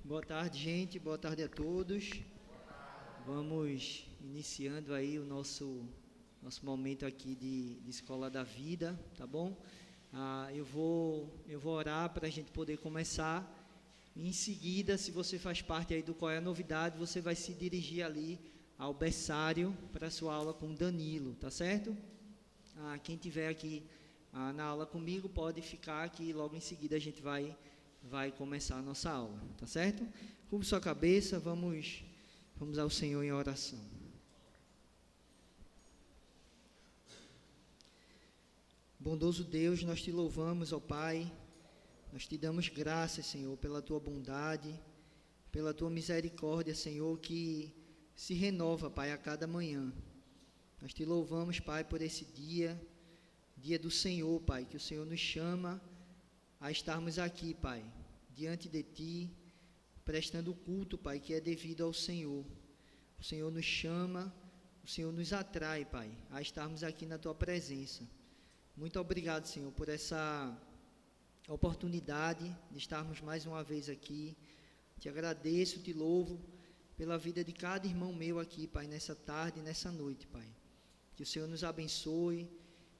Boa tarde, gente. Boa tarde a todos. Vamos iniciando aí o nosso momento aqui de Escola da Vida, tá bom? Eu vou orar para a gente poder começar. Em seguida, se você faz parte aí do Qual é a Novidade, você vai se dirigir ali ao berçário para a sua aula com Danilo, tá certo? Quem tiver aqui na aula comigo pode ficar aqui, logo em seguida a gente vai começar a nossa aula, tá certo? Curva sua cabeça, vamos ao Senhor em oração. Bondoso Deus, nós te louvamos, ó Pai, nós te damos graças, Senhor, pela tua bondade, pela tua misericórdia, Senhor, que se renova, Pai, a cada manhã. Nós te louvamos, Pai, por esse dia do Senhor, Pai, que o Senhor nos chama a estarmos aqui, Pai, diante de Ti, prestando o culto, Pai, que é devido ao Senhor. O Senhor nos chama, o Senhor nos atrai, Pai, a estarmos aqui na Tua presença. Muito obrigado, Senhor, por essa oportunidade de estarmos mais uma vez aqui. Te agradeço, te louvo pela vida de cada irmão meu aqui, Pai, nessa tarde e nessa noite, Pai. Que o Senhor nos abençoe,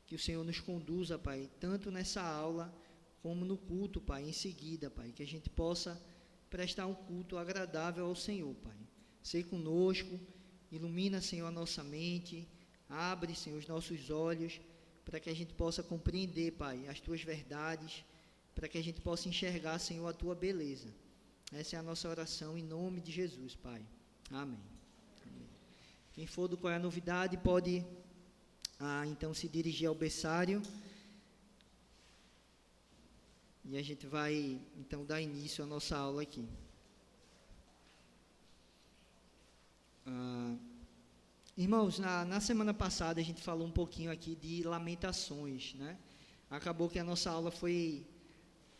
que o Senhor nos conduza, Pai, tanto nessa aula como no culto, Pai, em seguida, Pai, que a gente possa prestar um culto agradável ao Senhor, Pai. Seja conosco, ilumina, Senhor, a nossa mente, abre, Senhor, os nossos olhos, para que a gente possa compreender, Pai, as Tuas verdades, para que a gente possa enxergar, Senhor, a Tua beleza. Essa é a nossa oração em nome de Jesus, Pai. Amém. Amém. Quem for do Qual é a Novidade pode, então, se dirigir ao berçário. E a gente vai, então, dar início à nossa aula aqui. Irmãos, na semana passada a gente falou um pouquinho aqui de Lamentações, né? Acabou que a nossa aula foi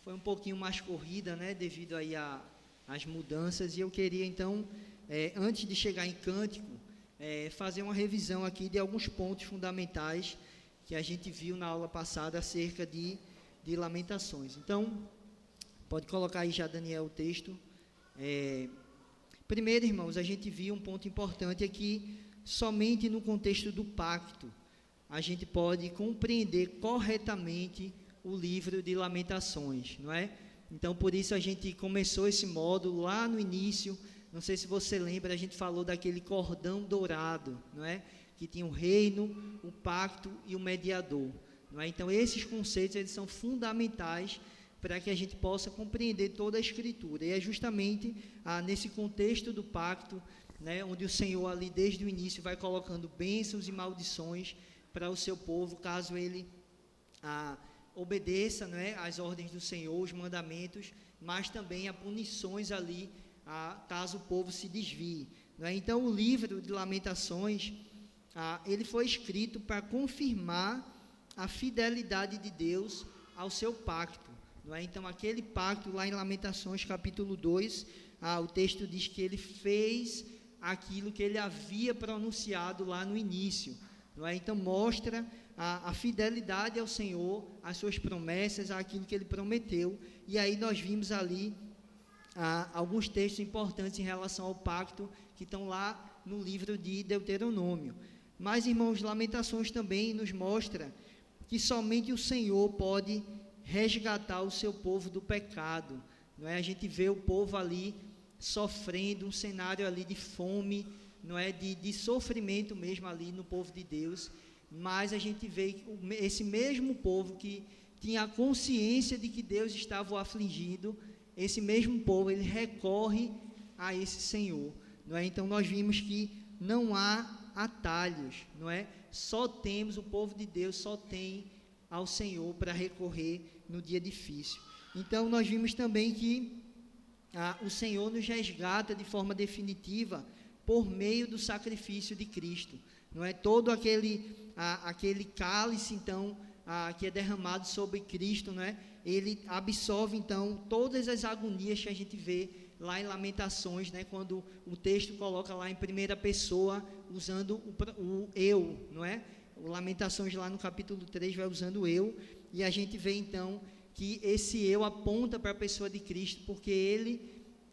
um pouquinho mais corrida, né? Devido aí às mudanças. E eu queria, então, antes de chegar em Cântico, fazer uma revisão aqui de alguns pontos fundamentais que a gente viu na aula passada acerca de Lamentações. Então, pode colocar aí já, Daniel, o texto. Primeiro, irmãos, a gente viu um ponto importante, é que somente no contexto do pacto a gente pode compreender corretamente o livro de Lamentações, não é? Então, por isso a gente começou esse módulo lá no início. Não sei se você lembra, a gente falou daquele cordão dourado, não é? Que tinha o reino, o pacto e o mediador. Não é? Então, esses conceitos eles são fundamentais para que a gente possa compreender toda a Escritura. E é justamente nesse contexto do pacto, né, onde o Senhor ali desde o início vai colocando bênçãos e maldições para o seu povo, caso ele obedeça, não é, às ordens do Senhor, os mandamentos, mas também há punições ali, caso o povo se desvie. Não é? Então, o livro de Lamentações, ele foi escrito para confirmar a fidelidade de Deus ao seu pacto, não é? Então, aquele pacto lá em Lamentações, capítulo 2, o texto diz que ele fez aquilo que ele havia pronunciado lá no início, não é? Então, mostra a fidelidade ao Senhor, as suas promessas, aquilo que ele prometeu. E aí nós vimos ali alguns textos importantes em relação ao pacto, que estão lá no livro de Deuteronômio. Mas, irmãos, Lamentações também nos mostra que somente o Senhor pode resgatar o seu povo do pecado, não é? A gente vê o povo ali sofrendo um cenário ali de fome, não é? De sofrimento mesmo ali no povo de Deus, mas a gente vê esse mesmo povo que tinha a consciência de que Deus estava o afligindo, esse mesmo povo, ele recorre a esse Senhor, não é? Então, nós vimos que não há atalhos, não é? O povo de Deus só tem ao Senhor para recorrer no dia difícil. Então, nós vimos também que o Senhor nos resgata de forma definitiva por meio do sacrifício de Cristo, não é? Todo aquele cálice, então, que é derramado sobre Cristo, não é? Ele absorve, então, todas as agonias que a gente vê lá em Lamentações, né? Quando o texto coloca lá em primeira pessoa, usando o eu, não é? O Lamentações lá no capítulo 3 vai usando o eu, e a gente vê então que esse eu aponta para a pessoa de Cristo, porque ele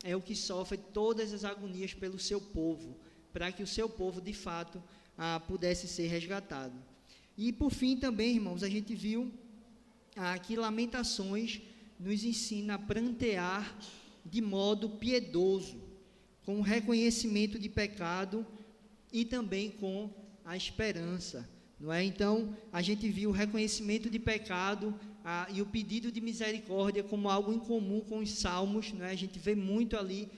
é o que sofre todas as agonias pelo seu povo, para que o seu povo, de fato, pudesse ser resgatado. E, por fim, também, irmãos, a gente viu que Lamentações nos ensina a prantear de modo piedoso, com reconhecimento de pecado e também com a esperança, não é? Então, a gente viu o reconhecimento de pecado e o pedido de misericórdia como algo em comum com os salmos, não é? A gente vê muito ali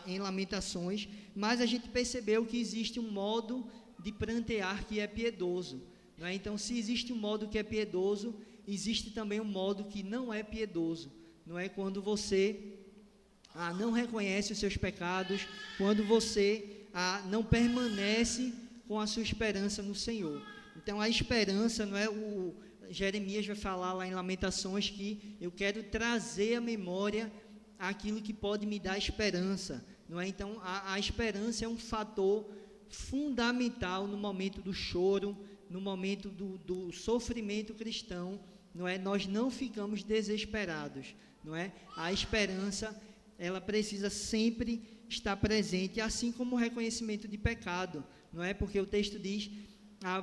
em Lamentações, mas a gente percebeu que existe um modo de prantear que é piedoso, não é? Então, se existe um modo que é piedoso, existe também um modo que não é piedoso, não é? Quando você não reconhece os seus pecados, quando você não permanece com a sua esperança no Senhor. Então, a esperança, não é? Jeremias vai falar lá em Lamentações que eu quero trazer à memória aquilo que pode me dar esperança, não é? Então, a esperança é um fator fundamental no momento do choro, no momento do sofrimento cristão, não é? Nós não ficamos desesperados, não é? A esperança, ela precisa sempre estar presente, assim como o reconhecimento de pecado, não é? Porque o texto diz,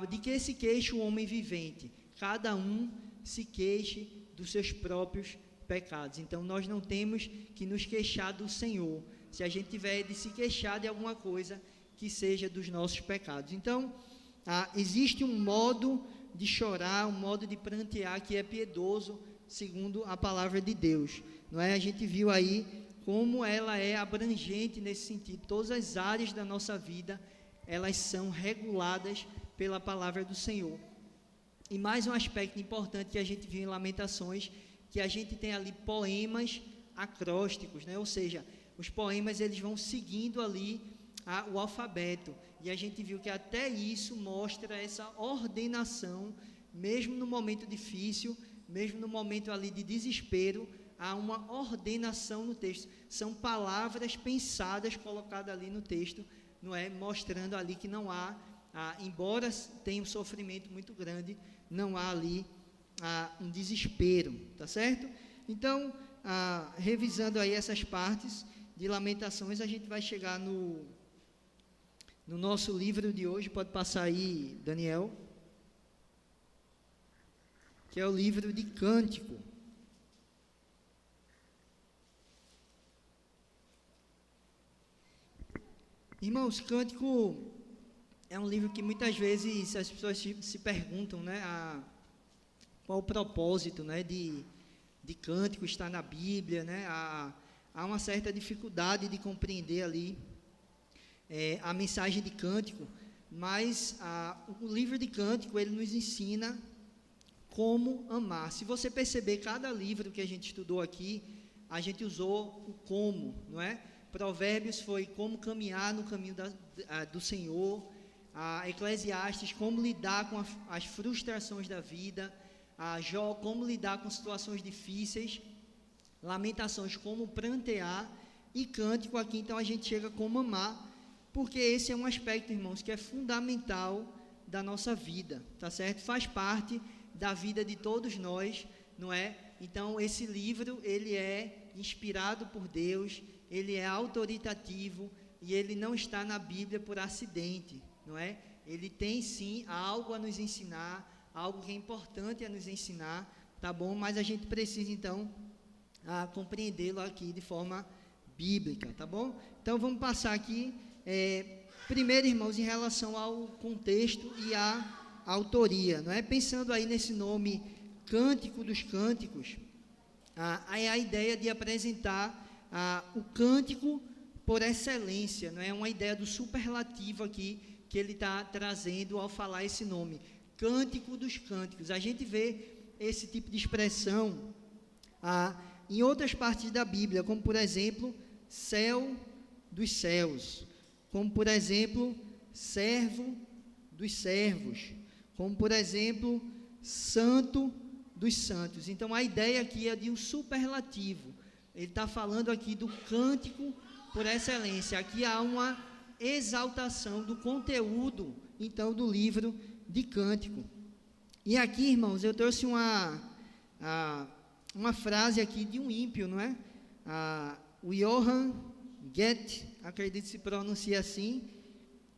de que se queixa o homem vivente? Cada um se queixe dos seus próprios pecados. Então, nós não temos que nos queixar do Senhor. Se a gente tiver de se queixar de alguma coisa, que seja dos nossos pecados. Então, existe um modo de chorar, um modo de prantear que é piedoso, segundo a palavra de Deus, não é? A gente viu aí como ela é abrangente nesse sentido. Todas as áreas da nossa vida, elas são reguladas pela palavra do Senhor. E mais um aspecto importante que a gente viu em Lamentações, que a gente tem ali poemas acrósticos, né? Ou seja, os poemas eles vão seguindo ali o alfabeto, e a gente viu que até isso mostra essa ordenação, mesmo no momento difícil, mesmo no momento ali de desespero, há uma ordenação no texto, são palavras pensadas, colocadas ali no texto, não é? Mostrando ali que não há, embora tenha um sofrimento muito grande, não há ali um desespero, tá certo? Então, revisando aí essas partes de Lamentações, a gente vai chegar no nosso livro de hoje. Pode passar aí, Daniel, que é o livro de Cântico. Irmãos, Cântico é um livro que muitas vezes as pessoas se perguntam, né, qual o propósito, né, de Cântico estar na Bíblia, né? Há uma certa dificuldade de compreender ali a mensagem de Cântico, mas o livro de Cântico, ele nos ensina como amar. Se você perceber, cada livro que a gente estudou aqui, a gente usou o como, não é? Provérbios foi como caminhar no caminho do Senhor, Eclesiastes, como lidar com as frustrações da vida, Jó, como lidar com situações difíceis, Lamentações, como prantear, e Cântico aqui, então a gente chega como amar, porque esse é um aspecto, irmãos, que é fundamental da nossa vida, tá certo? Faz parte da vida de todos nós, não é? Então, esse livro, ele é inspirado por Deus, ele é autoritativo, e ele não está na Bíblia por acidente, não é? Ele tem, sim, algo a nos ensinar, algo que é importante a nos ensinar, tá bom? Mas a gente precisa, então, compreendê-lo aqui de forma bíblica, tá bom? Então, vamos passar aqui, primeiro, irmãos, em relação ao contexto e à autoria, não é? Pensando aí nesse nome, Cântico dos Cânticos, é a ideia de apresentar o cântico por excelência, não é? Uma ideia do superlativo aqui, que ele está trazendo ao falar esse nome, Cântico dos Cânticos. A gente vê esse tipo de expressão em outras partes da Bíblia, como por exemplo, céu dos céus, como por exemplo, servo dos servos, como por exemplo, santo dos santos. Então a ideia aqui é de um superlativo, ele está falando aqui do cântico por excelência. Aqui há uma exaltação do conteúdo, então, do livro de Cântico. E aqui, irmãos, eu trouxe uma frase aqui de um ímpio, não é? O Johann Goethe, acredito que se pronuncia assim,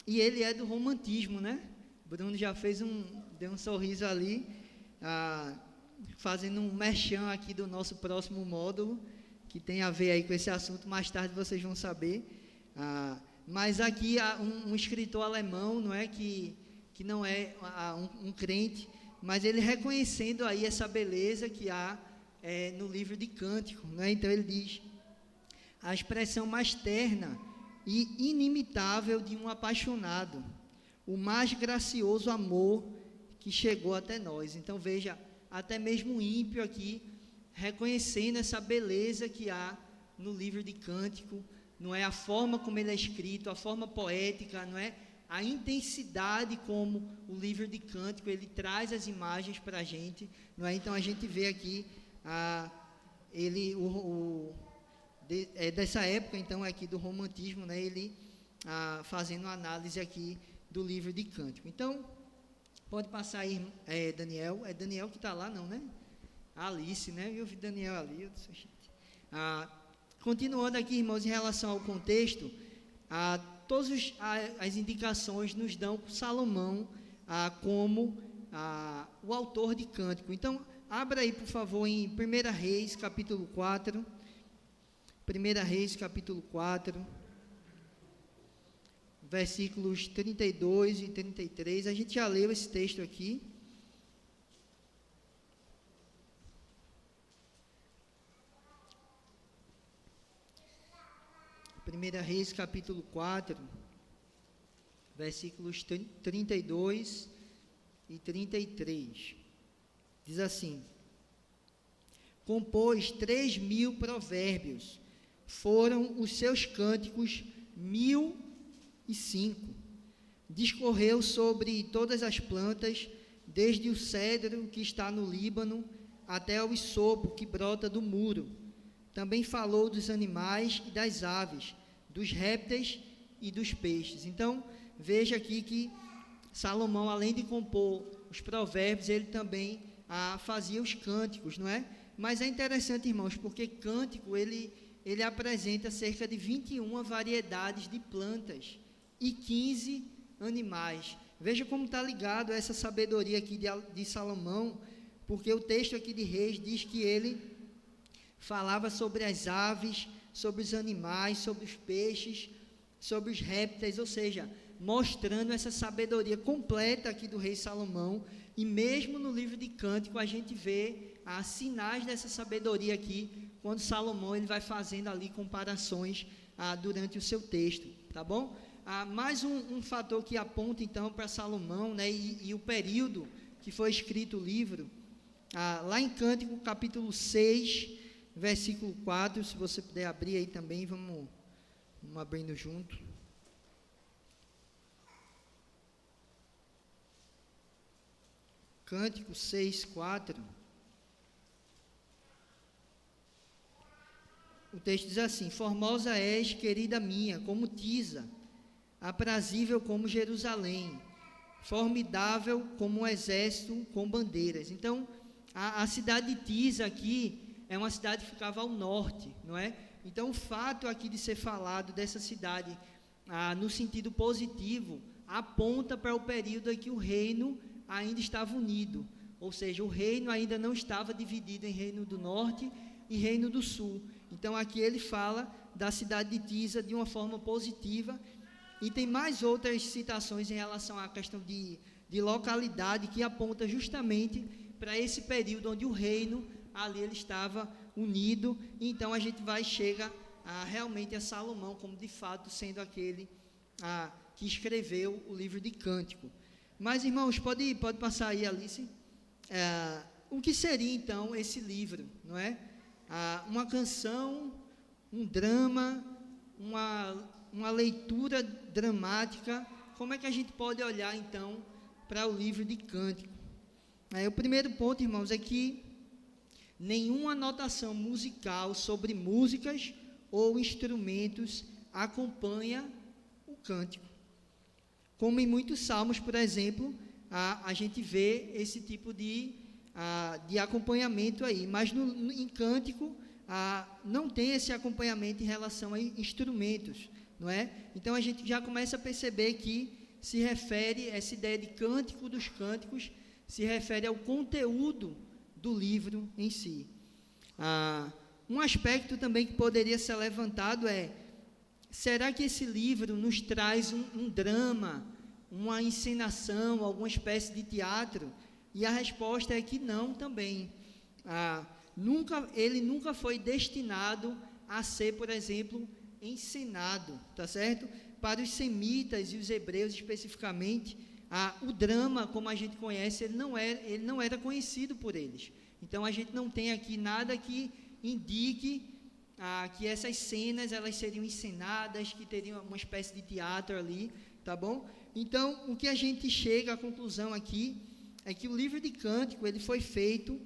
e ele é do romantismo, né? Bruno já deu um sorriso ali, fazendo um merchan aqui do nosso próximo módulo, que tem a ver aí com esse assunto, mais tarde vocês vão saber. Mas aqui há um escritor alemão, não é, que não é um crente, mas ele reconhecendo aí essa beleza que há no livro de Cântico, não é? Então ele diz: a expressão mais terna e inimitável de um apaixonado, o mais gracioso amor que chegou até nós. Então veja, até mesmo o ímpio aqui, reconhecendo essa beleza que há no livro de Cântico, não é, a forma como ele é escrito, a forma poética, não é, a intensidade como o livro de Cântico, ele traz as imagens para a gente, não é? Então a gente vê aqui, dessa época, então, aqui do romantismo, né, ele fazendo uma análise aqui do livro de Cântico. Então, pode passar aí, Daniel. É Daniel que está lá, não, né? Alice, né? Eu vi Daniel ali. Eu disse, continuando aqui, irmãos, em relação ao contexto, todas as indicações nos dão Salomão como o autor de Cântico. Então, abra aí, por favor, em 1 Reis, capítulo 4. 1 Reis, capítulo 4, versículos 32 e 33. A gente já leu esse texto aqui. Primeira Reis, capítulo 4, versículos 32 e 33. Diz assim: compôs 3.000 provérbios, foram os seus cânticos 1.005. Discorreu sobre todas as plantas, desde o cedro que está no Líbano, até o isopo que brota do muro. Também falou dos animais e das aves, dos répteis e dos peixes. Então, veja aqui que Salomão, além de compor os provérbios, ele também fazia os cânticos, não é? Mas é interessante, irmãos, porque cântico, ele apresenta cerca de 21 variedades de plantas e 15 animais. Veja como está ligado essa sabedoria aqui de Salomão, porque o texto aqui de Reis diz que ele falava sobre as aves, sobre os animais, sobre os peixes, sobre os répteis, ou seja, mostrando essa sabedoria completa aqui do rei Salomão. E mesmo no livro de Cântico a gente vê sinais dessa sabedoria aqui, quando Salomão ele vai fazendo ali comparações durante o seu texto, tá bom? Mais um fator que aponta então para Salomão, né, e o período que foi escrito o livro, lá em Cântico capítulo 6, versículo 4, se você puder abrir aí também, vamos abrindo junto. Cântico 6, 4. O texto diz assim: formosa és, querida minha, como Tisa, aprazível como Jerusalém, formidável como um exército com bandeiras. Então, a cidade de Tisa aqui é uma cidade que ficava ao norte, não é? Então, o fato aqui de ser falado dessa cidade no sentido positivo, aponta para o período em que o reino ainda estava unido, ou seja, o reino ainda não estava dividido em reino do norte e reino do sul. Então aqui ele fala da cidade de Tisa de uma forma positiva, e tem mais outras citações em relação à questão de localidade, que aponta justamente para esse período onde o reino ali ele estava unido. Então a gente chega realmente a Salomão como de fato sendo aquele que escreveu o livro de Cântico. Mas, irmãos, pode passar aí, Alice. O que seria, então, esse livro, não é? Uma canção, um drama, uma leitura dramática. Como é que a gente pode olhar, então, para o livro de Cântico? O primeiro ponto, irmãos, é que nenhuma anotação musical sobre músicas ou instrumentos acompanha o cântico. Como em muitos salmos, por exemplo, a gente vê esse tipo de acompanhamento aí, mas em Cântico não tem esse acompanhamento em relação a instrumentos, não é? Então a gente já começa a perceber que se refere, essa ideia de cântico dos cânticos, se refere ao conteúdo do livro em si. Um aspecto também que poderia ser levantado é: será que esse livro nos traz um drama, uma encenação, alguma espécie de teatro? E a resposta é que não também. Ele nunca foi destinado a ser, por exemplo, encenado, tá certo? Para os semitas e os hebreus especificamente, o drama, como a gente conhece, ele não era conhecido por eles. Então a gente não tem aqui nada que indique que essas cenas elas seriam encenadas, que teriam uma espécie de teatro ali, tá bom? Então o que a gente chega à conclusão aqui é que o livro de Cântico ele foi feito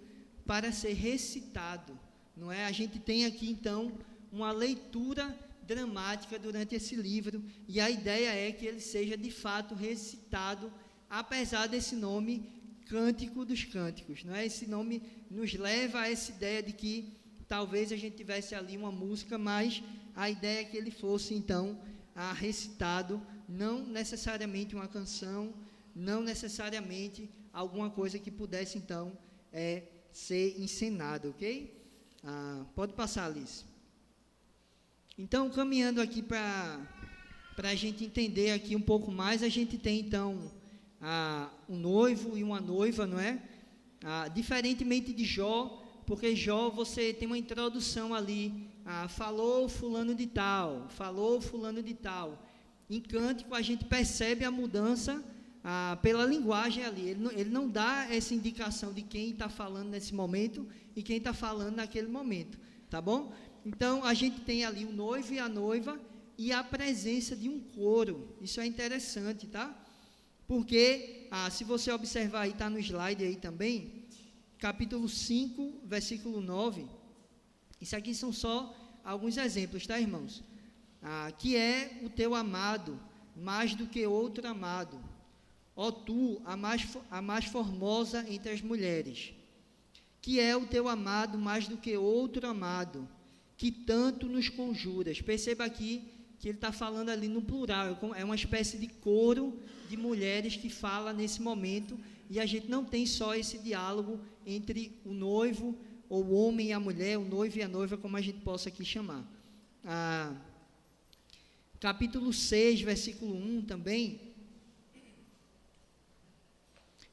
para ser recitado, não é? A gente tem aqui então uma leitura dramática durante esse livro, e a ideia é que ele seja de fato recitado, apesar desse nome Cântico dos Cânticos, não é? Esse nome nos leva a essa ideia de que talvez a gente tivesse ali uma música, mas a ideia é que ele fosse então recitado, não necessariamente uma canção, não necessariamente alguma coisa que pudesse então ser encenada, ok? Pode passar, Alice. Então, caminhando aqui para a gente entender aqui um pouco mais, a gente tem então um noivo e uma noiva, não é? Diferentemente de Jó, porque Jó você tem uma introdução ali, falou fulano de tal, falou fulano de tal. Em Cântico a gente percebe a mudança pela linguagem ali, ele não dá essa indicação de quem está falando nesse momento e quem está falando naquele momento, tá bom? Então a gente tem ali o noivo e a noiva e a presença de um coro. Isso é interessante, tá? Porque se você observar aí, está no slide aí também, capítulo 5, versículo 9, isso aqui são só alguns exemplos, tá, irmãos? Que é o teu amado mais do que outro amado, ó tu, a mais formosa entre as mulheres, que é o teu amado mais do que outro amado, que tanto nos conjuras. Perceba aqui que ele está falando ali no plural, é uma espécie de coro de mulheres que fala nesse momento, e a gente não tem só esse diálogo entre o noivo, ou o homem e a mulher, o noivo e a noiva, como a gente possa aqui chamar. Capítulo 6, versículo 1 também,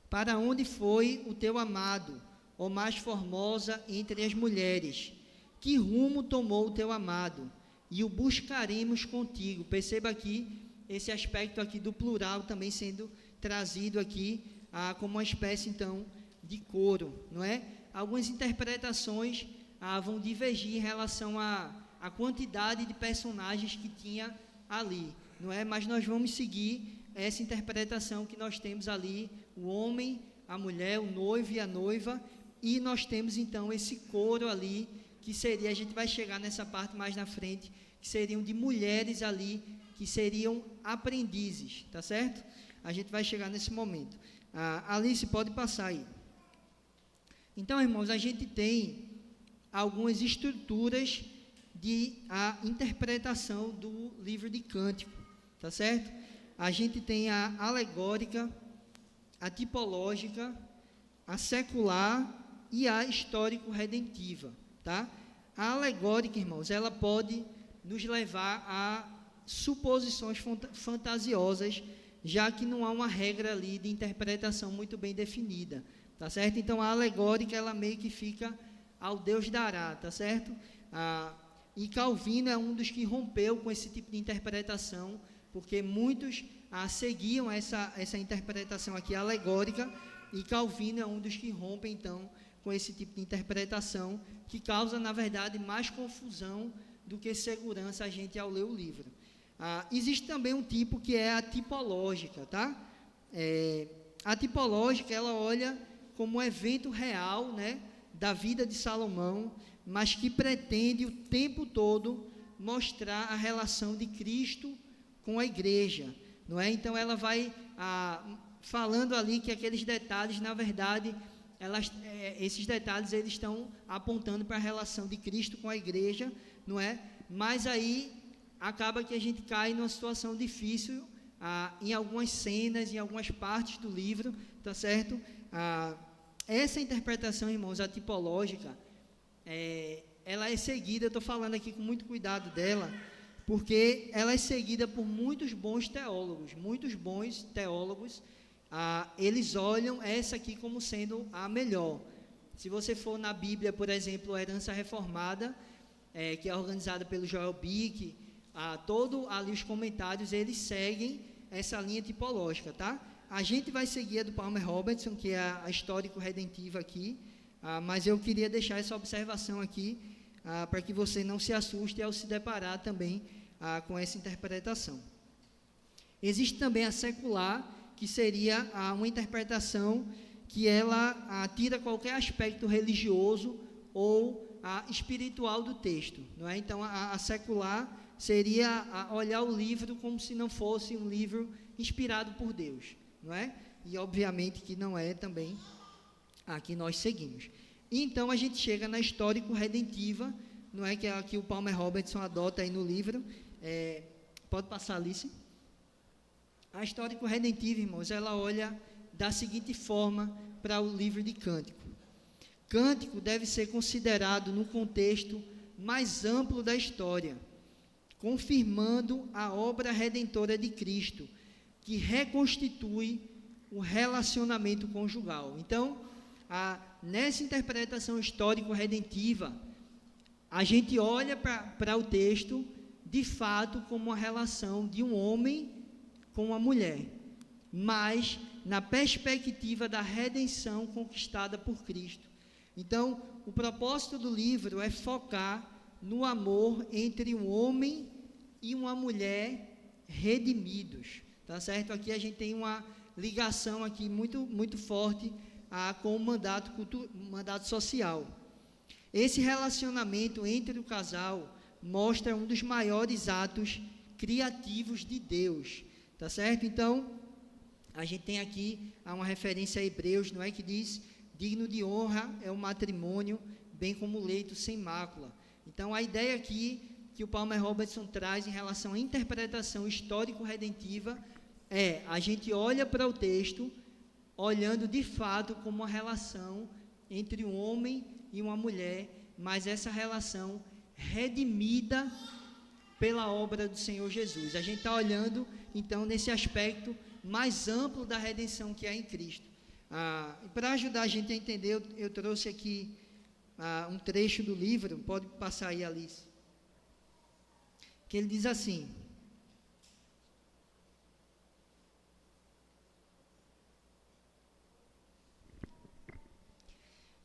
para onde foi o teu amado, ó mais formosa entre as mulheres? Que rumo tomou o teu amado? E o buscaremos contigo. Perceba aqui, esse aspecto aqui do plural também sendo trazido aqui, como uma espécie, então, de coro, não é? Algumas interpretações vão divergir em relação à quantidade de personagens que tinha ali, não é? Mas nós vamos seguir essa interpretação que nós temos ali, o homem, a mulher, o noivo e a noiva, e nós temos então esse coro ali, que seria, a gente vai chegar nessa parte mais na frente, que seriam de mulheres ali, que seriam aprendizes, tá certo? A gente vai chegar nesse momento. Alice, pode passar aí. Então, irmãos, a gente tem algumas estruturas de interpretação do livro de Cântico, tá certo? A gente tem a alegórica, a tipológica, a secular e a histórico-redentiva, tá? A alegórica, irmãos, ela pode nos levar a suposições fantasiosas, já que não há uma regra ali de interpretação muito bem definida, tá certo? Então, a alegórica, ela meio que fica ao Deus dará, tá certo? E Calvino é um dos que rompeu com esse tipo de interpretação, porque muitos seguiam essa interpretação aqui alegórica, e Calvino é um dos que rompem, então, com esse tipo de interpretação, que causa, na verdade, mais confusão do que segurança a gente ao ler o livro. Existe também um tipo que é a tipológica, tá? A tipológica, ela olha como um evento real, né, da vida de Salomão, mas que pretende o tempo todo mostrar a relação de Cristo com a igreja, não é? Então ela vai falando ali que aqueles detalhes, na verdade, esses detalhes eles estão apontando para a relação de Cristo com a igreja, não é? Mas aí acaba que a gente cai numa situação difícil em algumas cenas, em algumas partes do livro, tá certo? Essa interpretação, irmãos, a tipológica, ela é seguida, eu estou falando aqui com muito cuidado dela, porque ela é seguida por muitos bons teólogos, eles olham essa aqui como sendo a melhor. Se você for na Bíblia, por exemplo, a Herança Reformada, que é organizada pelo Joel Bick, todo ali os comentários, eles seguem essa linha tipológica, tá? A gente vai seguir a do Palmer Robertson, que é a histórico-redentiva aqui, mas eu queria deixar essa observação aqui, para que você não se assuste ao se deparar também com essa interpretação. Existe também a secular, que seria uma interpretação que ela tira qualquer aspecto religioso ou espiritual do texto, não é? Então, a secular seria olhar o livro como se não fosse um livro inspirado por Deus, não é? E, obviamente, que não é também a que nós seguimos. Então, a gente chega na histórico-redentiva, não é? Que é a que o Palmer Robertson adota aí no livro. Pode passar, Alice. A histórico-redentiva, irmãos, ela olha da seguinte forma para o livro de Cântico. Cântico deve ser considerado no contexto mais amplo da história, confirmando a obra redentora de Cristo, que reconstitui o relacionamento conjugal. Então, nessa interpretação histórico-redentiva, a gente olha para o texto, de fato, como uma relação de um homem com uma mulher, mas na perspectiva da redenção conquistada por Cristo. Então, o propósito do livro é focar no amor entre um homem e uma mulher redimidos, tá certo? Aqui a gente tem uma ligação aqui muito, muito forte com o mandato social. Esse relacionamento entre o casal mostra um dos maiores atos criativos de Deus, tá certo? Então, a gente tem aqui uma referência a Hebreus, não é? Que diz: digno de honra é o matrimônio, bem como o leito sem mácula. Então, a ideia aqui que o Palmer Robertson traz em relação à interpretação histórico-redentiva a gente olha para o texto, olhando de fato como uma relação entre um homem e uma mulher, mas essa relação redimida pela obra do Senhor Jesus. A gente está olhando, então, nesse aspecto mais amplo da redenção que há em Cristo. Para ajudar a gente a entender, eu trouxe aqui um trecho do livro, pode passar aí, Alice, que ele diz assim: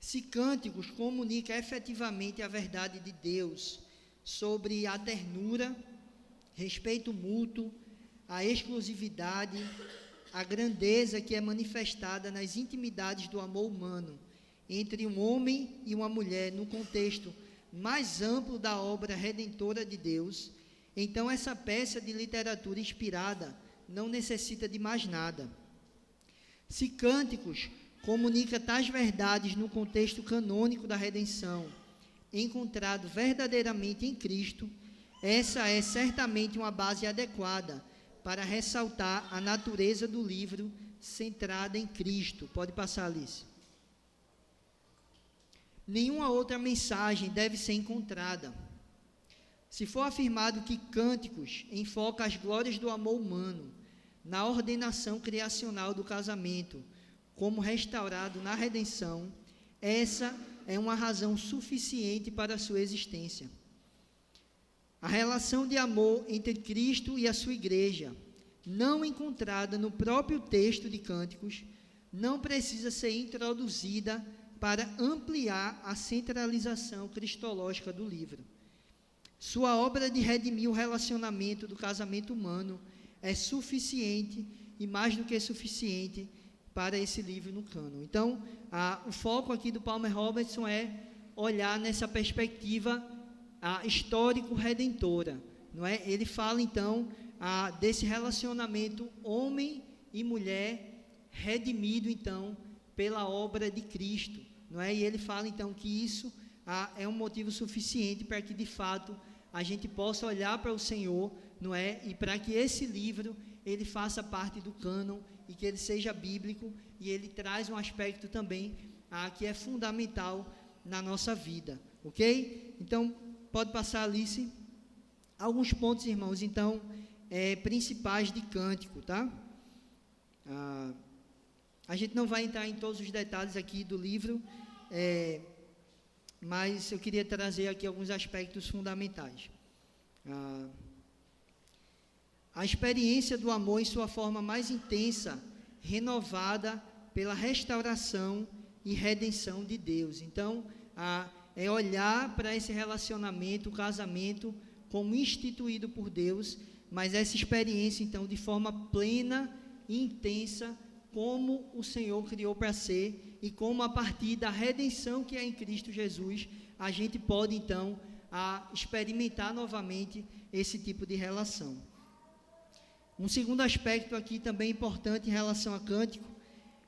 se Cânticos comunica efetivamente a verdade de Deus sobre a ternura, respeito mútuo, a exclusividade, a grandeza que é manifestada nas intimidades do amor humano entre um homem e uma mulher no contexto mais amplo da obra redentora de Deus, então essa peça de literatura inspirada não necessita de mais nada. Se Cânticos comunica tais verdades no contexto canônico da redenção, encontrado verdadeiramente em Cristo, essa é certamente uma base adequada para ressaltar a natureza do livro centrada em Cristo. Pode passar, Alice. Nenhuma outra mensagem deve ser encontrada. Se for afirmado que Cânticos enfoca as glórias do amor humano na ordenação criacional do casamento, como restaurado na redenção, essa é uma razão suficiente para a sua existência. A relação de amor entre Cristo e a sua igreja, não encontrada no próprio texto de Cânticos, não precisa ser introduzida para ampliar a centralização cristológica do livro. Sua obra de redimir o relacionamento do casamento humano é suficiente e mais do que suficiente para esse livro no cânon. Então, o foco aqui do Palmer Robertson é olhar nessa perspectiva histórico-redentora, não é? Ele fala, então, desse relacionamento homem e mulher redimido, então, pela obra de Cristo, não é? E ele fala então que isso é um motivo suficiente para que de fato a gente possa olhar para o Senhor, não é? E para que esse livro ele faça parte do cânon e que ele seja bíblico, e ele traz um aspecto também que é fundamental na nossa vida, ok? Então, pode passar, Alice. Alguns pontos, irmãos, então, principais de Cântico, tá? A gente não vai entrar em todos os detalhes aqui do livro, mas eu queria trazer aqui alguns aspectos fundamentais. A experiência do amor em sua forma mais intensa, renovada pela restauração e redenção de Deus. Então, é olhar para esse relacionamento, o casamento, como instituído por Deus, mas essa experiência, então, de forma plena e intensa, como o Senhor criou para ser, e como a partir da redenção que é em Cristo Jesus, a gente pode, então, experimentar novamente esse tipo de relação. Um segundo aspecto aqui também importante em relação a Cântico,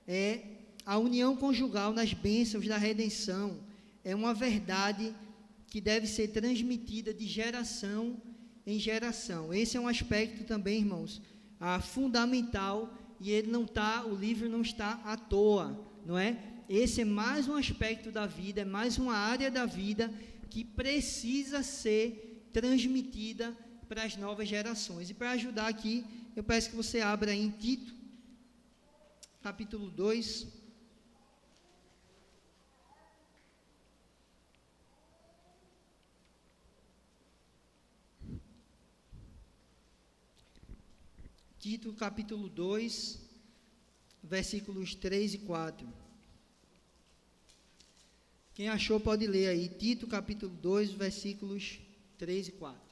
é a união conjugal nas bênçãos da redenção. É uma verdade que deve ser transmitida de geração em geração. Esse é um aspecto também, irmãos, fundamental, e o livro não está à toa, não é? Esse é mais um aspecto da vida, é mais uma área da vida que precisa ser transmitida para as novas gerações. E para ajudar aqui, eu peço que você abra em Tito, capítulo 2. Tito, capítulo 2, versículos 3 e 4. Quem achou pode ler aí, Tito, capítulo 2, versículos 3 e 4.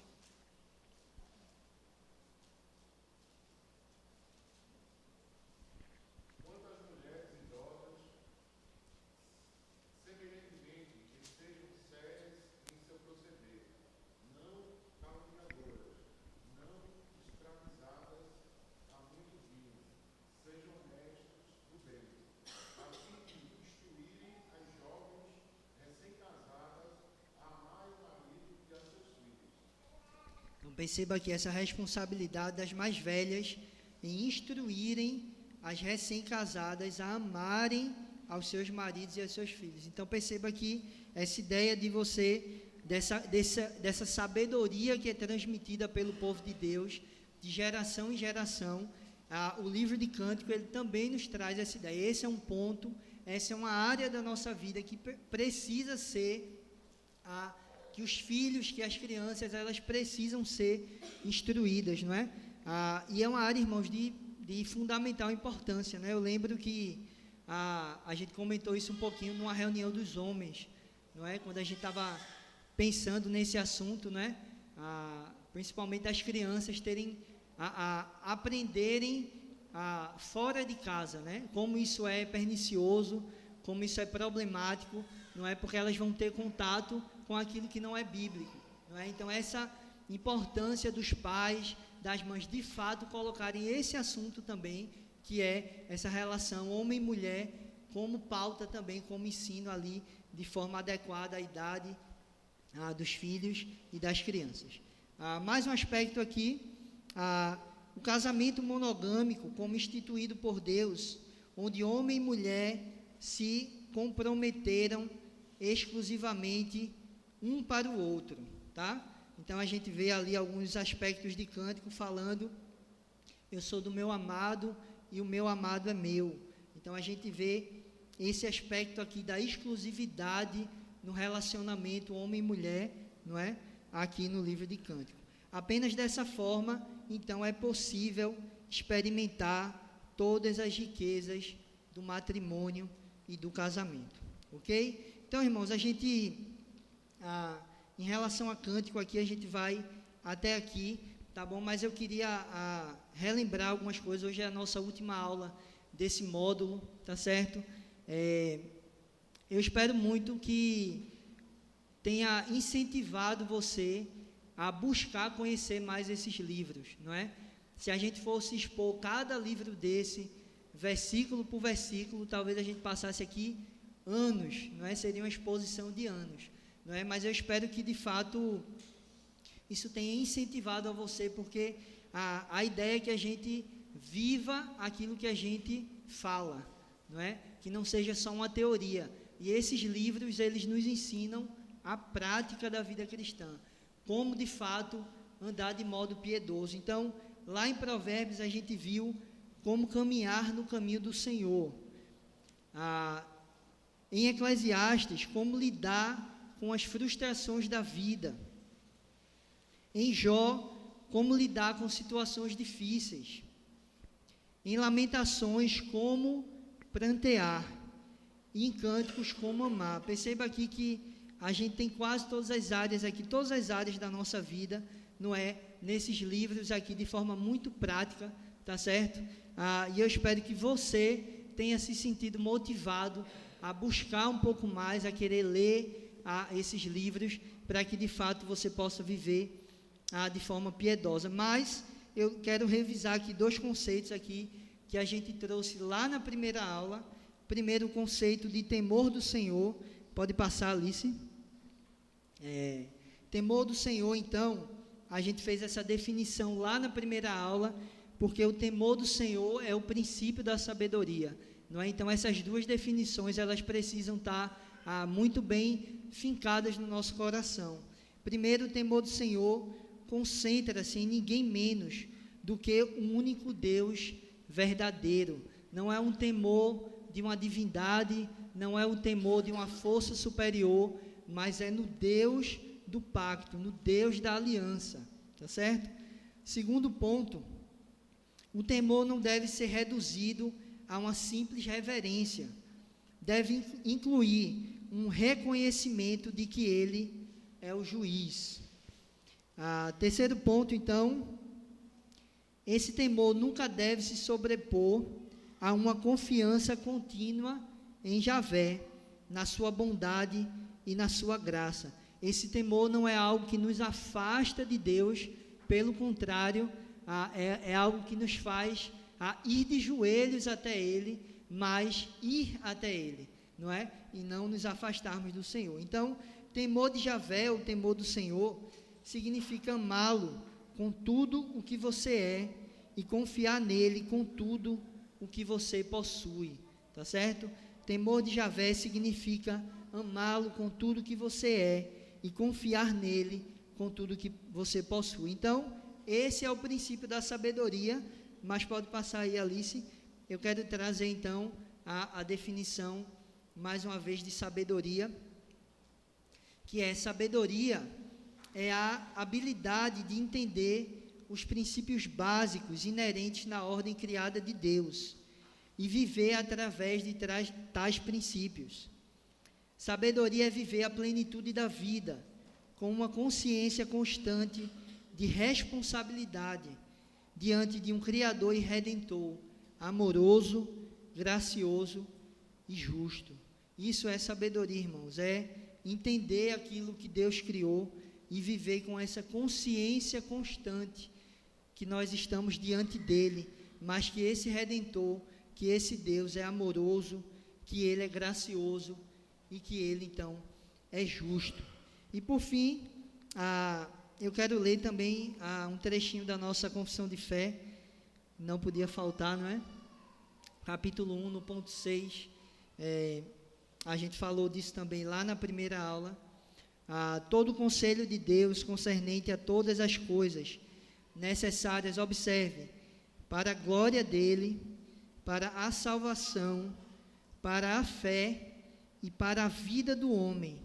Perceba aqui essa responsabilidade das mais velhas em instruírem as recém-casadas a amarem aos seus maridos e aos seus filhos. Então perceba aqui essa ideia de você, dessa sabedoria que é transmitida pelo povo de Deus, de geração em geração. O livro de Cântico, ele também nos traz essa ideia. Esse é um ponto, essa é uma área da nossa vida que precisa ser que os filhos, que as crianças, elas precisam ser instruídas, não é? E é uma área, irmãos, de fundamental importância, né? Eu lembro que a gente comentou isso um pouquinho numa reunião dos homens, não é? Quando a gente estava pensando nesse assunto, né? Principalmente as crianças aprenderem fora de casa, né? Como isso é pernicioso, como isso é problemático, não é? Porque elas vão ter contato com aquilo que não é bíblico, não é? Então essa importância dos pais, das mães, de fato colocarem esse assunto também, que é essa relação homem e mulher, como pauta também, como ensino ali, de forma adequada à idade dos filhos e das crianças. Mais um aspecto aqui, o casamento monogâmico como instituído por Deus, onde homem e mulher se comprometeram exclusivamente um para o outro, tá? Então a gente vê ali alguns aspectos de Cântico falando: eu sou do meu amado e o meu amado é meu. Então a gente vê esse aspecto aqui da exclusividade no relacionamento homem e mulher, não é? Aqui no livro de Cântico. Apenas dessa forma, então, é possível experimentar todas as riquezas do matrimônio e do casamento, ok? Então, irmãos, a gente, em relação a Cântico aqui, a gente vai até aqui, tá bom? Mas eu queria relembrar algumas coisas. Hoje é a nossa última aula desse módulo, tá certo? Eu espero muito que tenha incentivado você a buscar conhecer mais esses livros, não é? Se a gente fosse expor cada livro desse versículo por versículo, talvez a gente passasse aqui anos, não é? Seria uma exposição de anos, não é? Mas eu espero que de fato isso tenha incentivado a você, porque a ideia é que a gente viva aquilo que a gente fala, não é? Que não seja só uma teoria. E esses livros, eles nos ensinam a prática da vida cristã, como de fato andar de modo piedoso. Então, lá em Provérbios a gente viu como caminhar no caminho do Senhor. Em Eclesiastes, como lidar com as frustrações da vida. Em Jó, como lidar com situações difíceis. Em Lamentações, como prantear. E em Cânticos, como amar. Perceba aqui que a gente tem quase todas as áreas aqui, todas as áreas da nossa vida, não é? Nesses livros aqui, de forma muito prática, tá certo? E eu espero que você tenha se sentido motivado a buscar um pouco mais, a querer ler esses livros, para que de fato você possa viver de forma piedosa. Mas eu quero revisar aqui 2 conceitos aqui que a gente trouxe lá na primeira aula. Primeiro, o conceito de temor do Senhor. Pode passar, Alice. Temor do Senhor, então, a gente fez essa definição lá na primeira aula, porque o temor do Senhor é o princípio da sabedoria, não é? Então, essas 2 definições, elas precisam estar muito bem fincadas no nosso coração. Primeiro, o temor do Senhor concentra-se em ninguém menos do que um único Deus verdadeiro. Não é um temor de uma divindade, não é um temor de uma força superior, mas é no Deus do pacto, no Deus da aliança, tá certo? Segundo ponto, o temor não deve ser reduzido a uma simples reverência, deve incluir um reconhecimento de que Ele é o juiz. Terceiro ponto, então, esse temor nunca deve se sobrepor a uma confiança contínua em Javé, na sua bondade e na sua graça. Esse temor não é algo que nos afasta de Deus, pelo contrário, é algo que nos faz ir de joelhos até Ele, mas ir até Ele, não é? E não nos afastarmos do Senhor. Então, temor de Javé, o temor do Senhor, significa amá-lo com tudo o que você é e confiar nele com tudo o que você possui, tá certo? Temor de Javé significa amá-lo com tudo o que você é e confiar nele com tudo que você possui. Então, esse é o princípio da sabedoria, mas pode passar aí, Alice. Eu quero trazer, então, a definição, mais uma vez, de sabedoria, que é sabedoria, é a habilidade de entender os princípios básicos inerentes na ordem criada de Deus e viver através de tais princípios. Sabedoria é viver a plenitude da vida, com uma consciência constante de responsabilidade diante de um Criador e Redentor, amoroso, gracioso e justo. Isso é sabedoria, irmãos, é entender aquilo que Deus criou e viver com essa consciência constante que nós estamos diante dele, mas que esse Redentor, que esse Deus é amoroso, que ele é gracioso e que ele, então, é justo. E, por fim, eu quero ler também um trechinho da nossa confissão de fé, não podia faltar, não é? Capítulo 1, no ponto 6, a gente falou disso também lá na primeira aula. Todo o conselho de Deus concernente a todas as coisas necessárias, observe, para a glória dele, para a salvação, para a fé e para a vida do homem,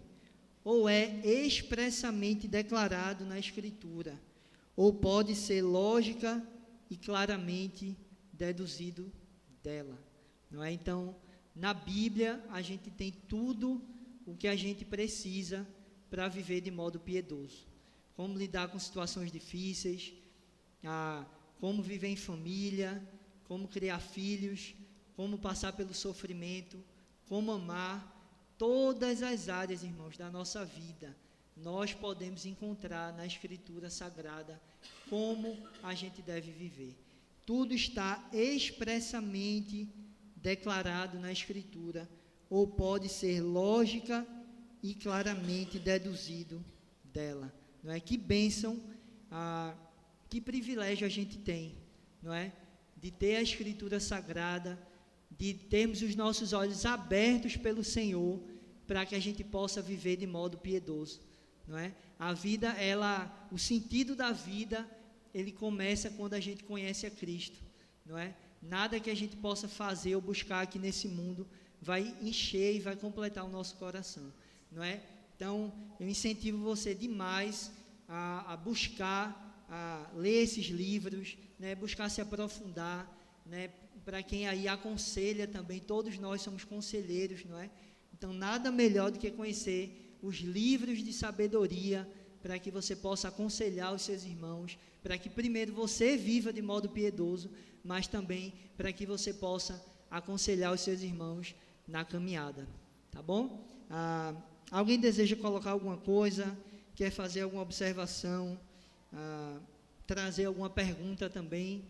ou é expressamente declarado na Escritura, ou pode ser lógica e claramente deduzido dela, não é? Então, na Bíblia, a gente tem tudo o que a gente precisa para viver de modo piedoso. Como lidar com situações difíceis, como viver em família, como criar filhos, como passar pelo sofrimento, como amar. Todas as áreas, irmãos, da nossa vida, nós podemos encontrar na Escritura Sagrada como a gente deve viver. tudo está expressamente declarado na Escritura, ou pode ser lógica e claramente deduzido dela, não é? Que bênção, que privilégio a gente tem, não é? De ter a Escritura Sagrada, de termos os nossos olhos abertos pelo Senhor, para que a gente possa viver de modo piedoso, não é? A vida, o sentido da vida, ele começa quando a gente conhece a Cristo, não é? Nada que a gente possa fazer ou buscar aqui nesse mundo vai encher e vai completar o nosso coração, não é? Então, eu incentivo você demais a buscar, a ler esses livros, né? Buscar se aprofundar, né? Para quem aí aconselha também, todos nós somos conselheiros, não é? Então, nada melhor do que conhecer os livros de sabedoria, para que você possa aconselhar os seus irmãos, para que primeiro você viva de modo piedoso, mas também para que você possa aconselhar os seus irmãos na caminhada, tá bom? Alguém deseja colocar alguma coisa, quer fazer alguma observação, trazer alguma pergunta também?